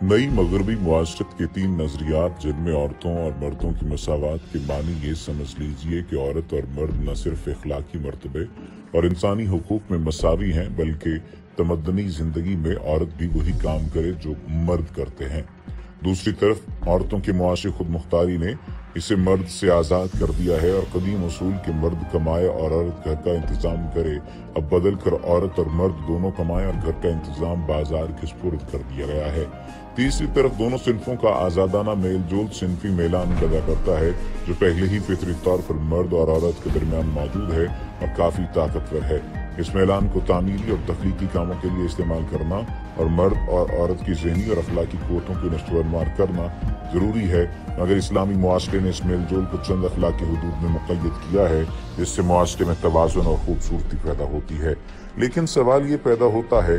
नई मगरबी मुआशरत के 3 नजरियात जिनमें औरतों और मर्दों की मसावात के मानी ये समझ लीजिए कि औरत और मर्द न सिर्फ इखलाकी मर्तबे और इंसानी हुकूक में मसावी हैं बल्कि तमद्दनी जिंदगी में औरत भी वही काम करे जो मर्द करते हैं। दूसरी तरफ औरतों के मुआशी खुद मुख्तारी ने इसे मर्द से आज़ाद कर दिया है और कदीम उसूल के मर्द कमाए और औरत घर का इंतजाम करे अब बदल कर औरत और मर्द दोनों कमाए और घर का इंतजाम बाजार के सुपुर्द कर दिया गया है। तीसरी तरफ दोनों सिन्फों का आज़ादाना मेल जोल सिन्फी मेलान पैदा करता है जो पहले ही फितरी तौर पर मर्द और औरत के दरमियान मौजूद है और काफी ताकतवर है। इस मेलान को तामीरी और तख्लीकी कामों के लिए इस्तेमाल करना और मर्द और औरत की ज़हनी और अखलाकी क़ुव्वतों की नश्तोबरमार करना जरूरी है, मगर इस्लामी मुआशरे ने इस मेल जोल को चंद अखलाकी हुदूद में मुक़य्यद किया है जिससे मुआशरे में तवाज़ुन और खूबसूरती पैदा होती है। लेकिन सवाल ये पैदा होता है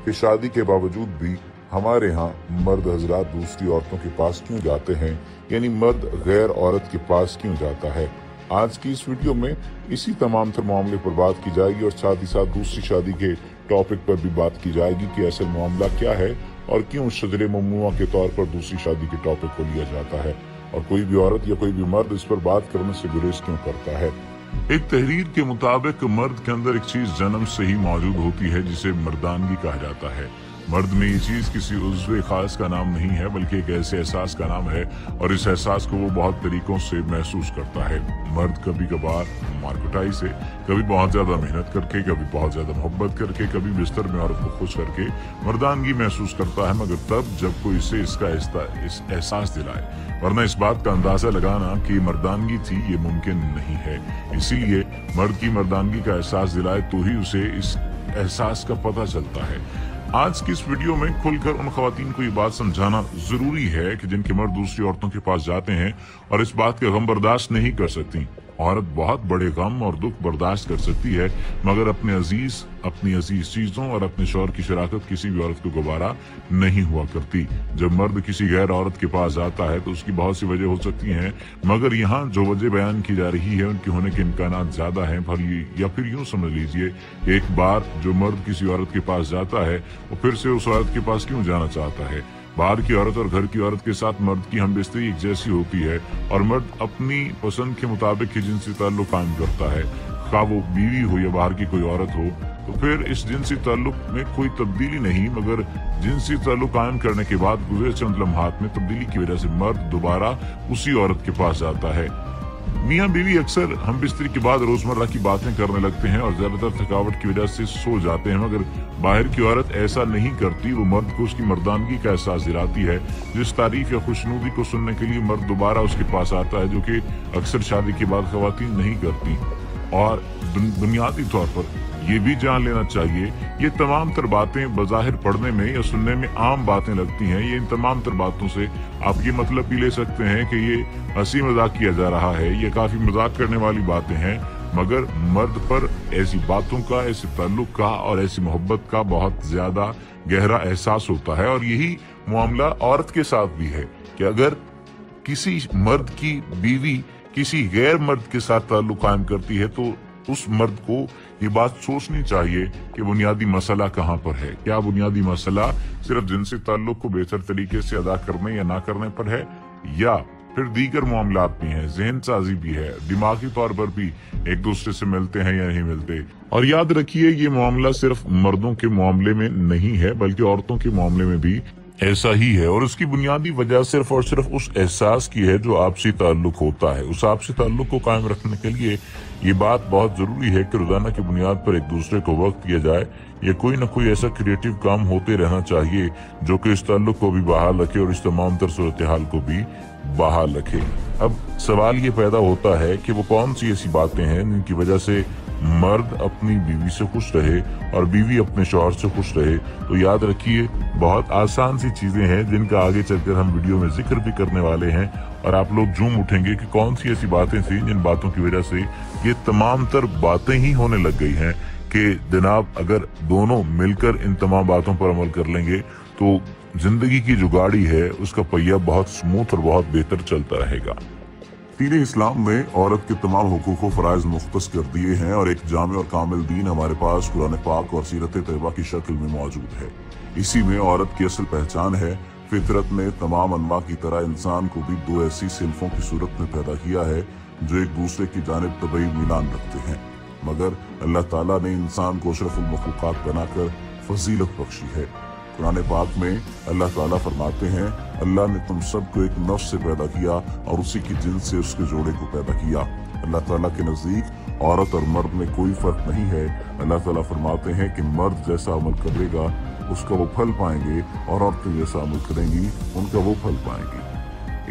कि शादी के बावजूद भी हमारे यहाँ मर्द हजरात दूसरी औरतों के पास क्यों जाते हैं, यानी मर्द गैर औरत के पास क्यों जाता है। आज की इस वीडियो में इसी तमाम तर मामले पर बात की जाएगी और साथ ही साथ दूसरी शादी के टॉपिक पर भी बात की जाएगी कि असल मामला क्या है और क्यों शजरे ममनुआ के तौर पर दूसरी शादी के टॉपिक को लिया जाता है और कोई भी औरत या कोई भी मर्द इस पर बात करने से गुरेज क्यों करता है। एक तहरीर के मुताबिक मर्द के अंदर एक चीज जन्म से ही मौजूद होती है जिसे मर्दानगी कहा जाता है। मर्द में ये चीज किसी उज़्व खास का नाम नहीं है बल्कि एक ऐसे एहसास का नाम है और इस एहसास को वो बहुत तरीकों से महसूस करता है। मर्द कभी कभार मारकुटाई से, कभी बहुत ज्यादा मेहनत करके, कभी बहुत ज्यादा मोहब्बत करके, कभी बिस्तर में औरत को खुश करके मर्दानगी महसूस करता है, मगर तब जब कोई इसे इसका एहसास दिलाए, वरना इस बात का अंदाजा लगाना कि मर्दानगी थी ये मुमकिन नहीं है। इसीलिए मर्द की मर्दानगी का एहसास दिलाए तो ही उसे इस एहसास का पता चलता है। आज की इस वीडियो में खुलकर उन खवातीन को ये बात समझाना जरूरी है कि जिनके मर्द दूसरी औरतों के पास जाते हैं और इस बात के गम बर्दाश्त नहीं कर सकती। औरत बहुत बड़े गम और दुख बर्दाश्त कर सकती है, मगर अपनी अजीज चीजों और अपने शौहर की शराकत किसी भी औरत को गवारा नहीं हुआ करती। जब मर्द किसी गैर औरत के पास जाता है तो उसकी बहुत सी वजह हो सकती हैं, मगर यहाँ जो वजह बयान की जा रही है उनके होने के इम्कानात ज्यादा हैं। या फिर यूं समझ लीजिए, एक बार जो मर्द किसी औरत के पास जाता है वो फिर से उस औरत के पास क्यों जाना चाहता है। बाहर की औरत और घर की औरत के साथ मर्द की हमबिस्तरी एक जैसी होती है और मर्द अपनी पसंद के मुताबिक ही जिनसी ताल्लुक कायम करता है, खा वो बीवी हो या बाहर की कोई औरत हो। तो फिर इस जिनसी ताल्लुक में कोई तब्दीली नहीं, मगर जिनसी ताल्लुक कायम करने के बाद गुज़रे चंद लम्हात में तब्दीली की वजह से मर्द दोबारा उसी औरत के पास जाता है। मियाँ बीवी अक्सर हम बिस्तरी के बाद रोजमर्रा की बातें करने लगते हैं और ज्यादातर थकावट की वजह से सो जाते हैं, मगर बाहर की औरत ऐसा नहीं करती। वो मर्द को उसकी मर्दानगी का एहसास दिलाती है, जिस तारीफ या खुशनुदी को सुनने के लिए मर्द दोबारा उसके पास आता है, जो कि अक्सर शादी के बाद खवातीन नहीं करती। और बुनियादी तौर पर ये भी जान लेना चाहिए, ये तमाम तर बातें बज़ाहिर पढ़ने में या सुनने में आम बातें लगती हैं। ये इन तमाम तर बातों से आप ये मतलब भी ले सकते हैं कि ये हंसी मजाक किया जा रहा है, ये काफी मजाक करने वाली बातें हैं, मगर मर्द पर ऐसी बातों का, ऐसे ताल्लुक का और ऐसी मोहब्बत का बहुत ज्यादा गहरा एहसास होता है। और यही मामला औरत के साथ भी है कि अगर किसी मर्द की बीवी किसी गैर मर्द के साथ ताल्लुक कायम करती है तो उस मर्द को ये बात सोचनी चाहिए कि बुनियादी मसला कहाँ पर है। क्या बुनियादी मसला सिर्फ जिनसी ताल्लुक को बेहतर तरीके से अदा करने या ना करने पर है, या फिर दीगर मामलात भी हैं, जहन साजी भी है, दिमागी तौर पर भी एक दूसरे से मिलते हैं या नहीं मिलते। और याद रखिए, ये मामला सिर्फ मर्दों के मामले में नहीं है बल्कि औरतों के मामले में भी ऐसा ही है। और उसकी बुनियादी वजह सिर्फ और सिर्फ उस एहसास की है जो आपसी ताल्लुक होता है। उस आपसी ताल्लुक को कायम रखने के लिए ये बात बहुत जरूरी है कि रोजाना की बुनियाद पर एक दूसरे को वक्त दिया जाए, या कोई न कोई ऐसा क्रिएटिव काम होते रहना चाहिए जो कि इस ताल्लुक को भी बहाल रखे और इस तमाम तर सूरत हाल को भी बहाल रखे। अब सवाल ये पैदा होता है कि वो कौन सी ऐसी बातें हैं जिनकी वजह से मर्द अपनी बीवी से खुश रहे और बीवी अपने शौहर से खुश रहे। तो याद रखिए, बहुत आसान सी चीजें हैं जिनका आगे चलकर हम वीडियो में जिक्र भी करने वाले हैं और आप लोग झूम उठेंगे कि कौन सी ऐसी बातें थी जिन बातों की वजह से ये तमाम तर बातें ही होने लग गई हैं कि जनाब अगर दोनों मिलकर इन तमाम बातों पर अमल कर लेंगे तो जिंदगी की जो गाड़ी है उसका पहिया बहुत स्मूथ और बहुत बेहतर चलता रहेगा। दीन इस्लाम में औरत के तमाम हुकूक व फराइज मुख्तस कर दिए हैं और एक जामे और कामिल दीन हमारे पास कुरान पाक और सीरत तैयबा की शक्ल में मौजूद है। इसी में औरत की असल पहचान है फितरत ने तमाम अनवा की तरह इंसान को भी दो ऐसी सिल्फों की सूरत में पैदा किया है जो एक दूसरे की जानिब तबई मिलान रखते हैं, मगर अल्लाह ताला ने इंसान को अशरफुल मखलूकात बनाकर फजीलत बख्शी है। कुरान पाक में अल्लाह ताला फरमाते हैं, अल्लाह ने तुम सबको एक नफ्स से पैदा किया और उसी की जिन्स से उसके जोड़े को पैदा किया। अल्लाह ताला के नजदीक औरत और मर्द में कोई फर्क नहीं है। अल्लाह ताला फरमाते हैं कि मर्द जैसा अमल करेगा उसका वो फल पाएंगे और औरतें जैसा अमल करेंगी उनका वो फल पाएंगी।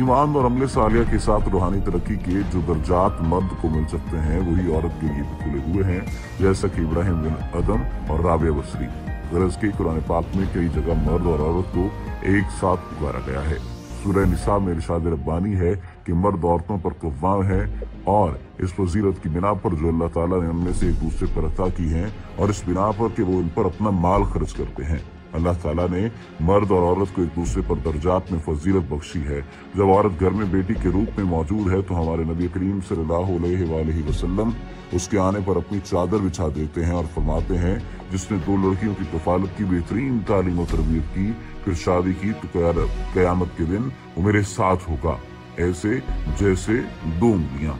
ईमान और अमले सालिया के साथ रूहानी तरक्की के जो दर्जात मर्द को मिल सकते हैं वही औरत के लिए भी खुले हुए हैं, जैसा कि इब्राहिम बिन अदम और राबिया बसरी। गरज के कुरान पाक में कई जगह मर्द और औरत को एक साथ पुकारा गया है। सूरह निसा में इरशाद रब्बानी है कि मर्द औरतों पर कव्वाम है और इस फजीलत की बिना पर जो अल्लाह ताला ने उनमें से एक दूसरे पर अता की हैं और इस बिना पर कि वो इन पर अपना माल खर्च करते हैं। अल्लाह ताला ने मर्द और औरत को एक दूसरे पर दर्जात में फजीलत बख्शी है। जब औरत घर में बेटी के रूप में मौजूद है तो हमारे नबी करीम सल्लल्लाहु अलैहि वसल्लम उसके आने पर अपनी चादर बिछा देते हैं और फरमाते हैं, जिसने दो लड़कियों की कफालत की बेहतरीन तालीम और तरबियत की फिर शादी की तो कयामत के दिन वो मेरे साथ होगा, ऐसे जैसे दो उंगलियां।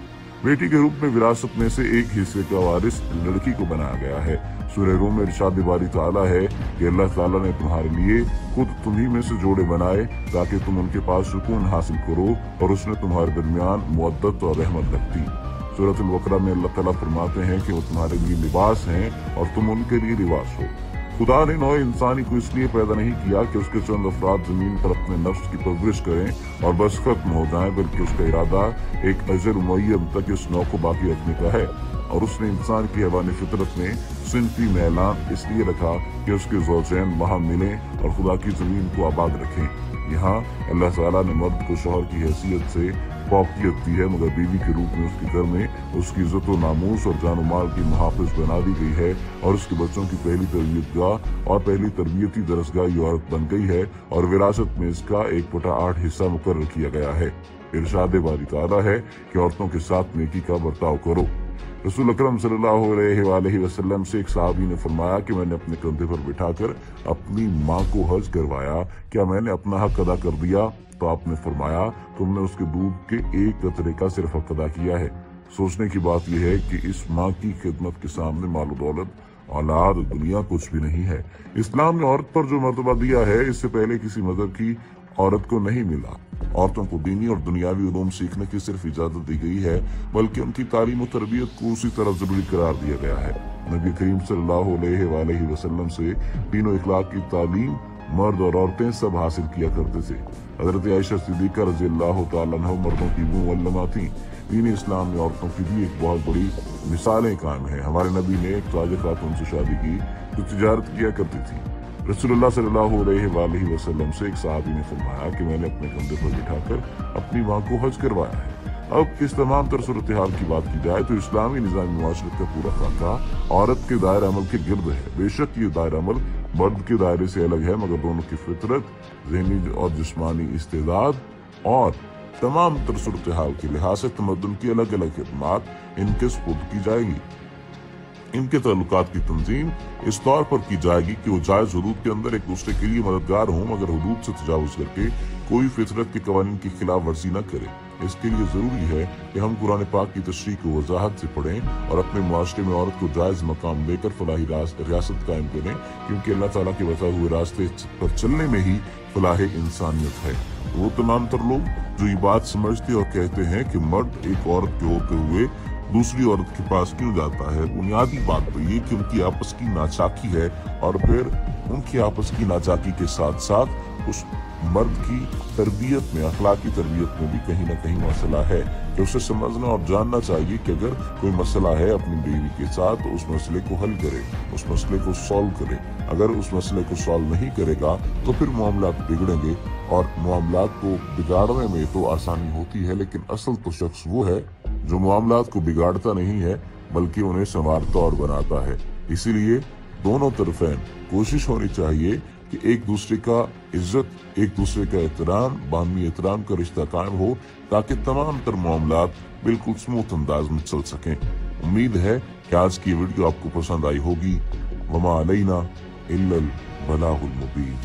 बेटी के रूप में विरासत में से एक हिस्से का वारिस लड़की को बनाया गया है। सूरह रूम में इरशाद बारी ताला है कि अल्लाह ताला ने तुम्हारे लिए खुद तुम्ही में से जोड़े बनाए ताकि तुम उनके पास सुकून हासिल करो और उसने तुम्हारे दरमियान मुअद्दत और रहमत रखी। सूरत अल-बकरा में अल्लाह ताला फरमाते हैं कि वो तुम्हारे लिए लिबास हैं और तुम उनके लिए लिबास हो। खुदा ने नौ इंसानी को इसलिए पैदा नहीं किया कि उसके चंद अफराद जमीन पर अपने नफ्स की परवरिश करें और बस खत्म हो जाएं, बल्कि उसका इरादा एक अजर मुअय्यन तक इस नौ को बाकी रखने का है। और उसने इंसान की हैवानी फितरत में सिनफी मैलान इसलिए रखा कि उसके ज़ौजैन वहाँ मिलें और खुदा की जमीन को आबाद रखें। यहाँ अल्लाह ताला ने मर्द को शौहर की हैसियत से फौकियत दी है, मगर बीवी के रूप में उसके घर में उसकी इज्जत व नामूस और जान माल की मुहाफ़िज़ बना दी गई है और उसके बच्चों की पहली तरबियतगाह और पहली तरबियती दरसगाह ये औरत बन गई है और विरासत में इसका 1/8 हिस्सा मुकर्रर किया गया है। इरशाद बारी ताला है कि औरतों के साथ नेकी का बर्ताव करो। रसूल अकरम सल्लल्लाहु अलैहि वसल्लम से एक सहाबी ने फरमाया कि मैंने अपने कंधे पर बिठाकर अपनी माँ को हज करवाया, क्या मैंने अपना हक अदा कर दिया? तो आपने फरमाया, तुमने उसके दूध के एक कतरे का सिर्फ हक अदा किया है। सोचने की बात यह है कि इस माँ की खिदमत के सामने माल दौलत औलाद दुनिया कुछ भी नहीं है। इस्लाम ने औरत पर जो मर्तबा दिया है इससे पहले किसी मजहब की औरत को नहीं मिला। औरतों को दीनी और दुनियावी उलूम सीखने की सिर्फ इजाजत दी गई है, बल्कि उनकी तालीम और तरबियत को उसी तरह जरूरी करार दिया गया है। नबी करीम सल्लल्लाहु अलैहि वसल्लम से तीनों इखलाक की तालीम मर्द और औरतें सब हासिल किया करते थे। हजरत आयशा सिद्दीका रज़ियल्लाहु तआला अन्हा मर्दों की मुअल्लिमा थीं। दीन इस्लाम में औरतों की भी एक बहुत बड़ी मिसालें कायम हैं। हमारे नबी ने एक ताजिर खातून से शादी की जो तिजारत किया करती थी। रसूलुल्लाह सल्लल्लाहु अलैहि वसल्लम से एक सहाबी ने फरमाया कि मैंने अपने कंधे पर बिठाकर अपनी माँ को हज करवाया है। अब इस तमाम तर सूरत हाल की बात की जाए तो इस्लामी निज़ाम मुआशरत का पूरा खाका औरत के दायरे अमल के गिर्द है। बेशक ये दायरा अमल मर्द के दायरे से अलग है, मगर दोनों की फितरत, ज़हनी और जिस्मानी इस्तेदाद और तमाम तर सूरत हाल के लिहाज से तमद्दुन की अलग अलग खिदमात इनके सुपुर्द की जाएगी। इनके ताल्लुकात की तंजीम इस तौर पर की जाएगी कि वो जायज़ हुदूद के अंदर एक दूसरे के लिए मददगार हों, मगर हुदूद से तजावुज़ करके कोई फितरत के कवानीन की खिलाफ वर्जी न करे। इसके लिए जरूरी है कि हम कुरान पाक की तशरीह को वजाहत से पढ़ें और अपने मुआशरे में औरत को जायज़ मकाम देकर फलाही रियासत कायम करें, क्योंकि अल्लाह ताला के बताए हुए रास्ते पर चलने में ही फलाह इंसानियत है। वो तमाम तर लोग जो ये बात समझते और कहते हैं कि मर्द एक औरत के होते हुए दूसरी औरत के पास क्यों जाता है, बुनियादी बात तो ये कि उनकी आपस की नाचाकी है और फिर उनकी आपस की नाचाकी के साथ साथ उस मर्द की तरबियत में, अखलाकी तरबियत में भी कहीं ना कहीं मसला है कि उसे समझना और जानना चाहिए कि अगर कोई मसला है अपनी बीवी के साथ तो उस मसले को हल करे, उस मसले को सॉल्व करे। अगर उस मसले को सॉल्व नहीं करेगा तो फिर मामलात बिगड़ेंगे और मामलात को बिगाड़ने में तो आसानी होती है, लेकिन असल तो शख्स वो है जो मामलात को बिगाड़ता नहीं है बल्कि उन्हें संवारता और बनाता है। इसीलिए दोनों तरफें कोशिश होनी चाहिए कि एक दूसरे का इज्जत, एक दूसरे का एहतराम, बाहमी एहतराम का रिश्ता कायम हो ताकि तमाम तर मामलात बिल्कुल स्मूथ अंदाज में चल सकें। उम्मीद है कि आज की वीडियो आपको पसंद आई होगी। वमा अलैना इल्लल बलागुल मुबीन।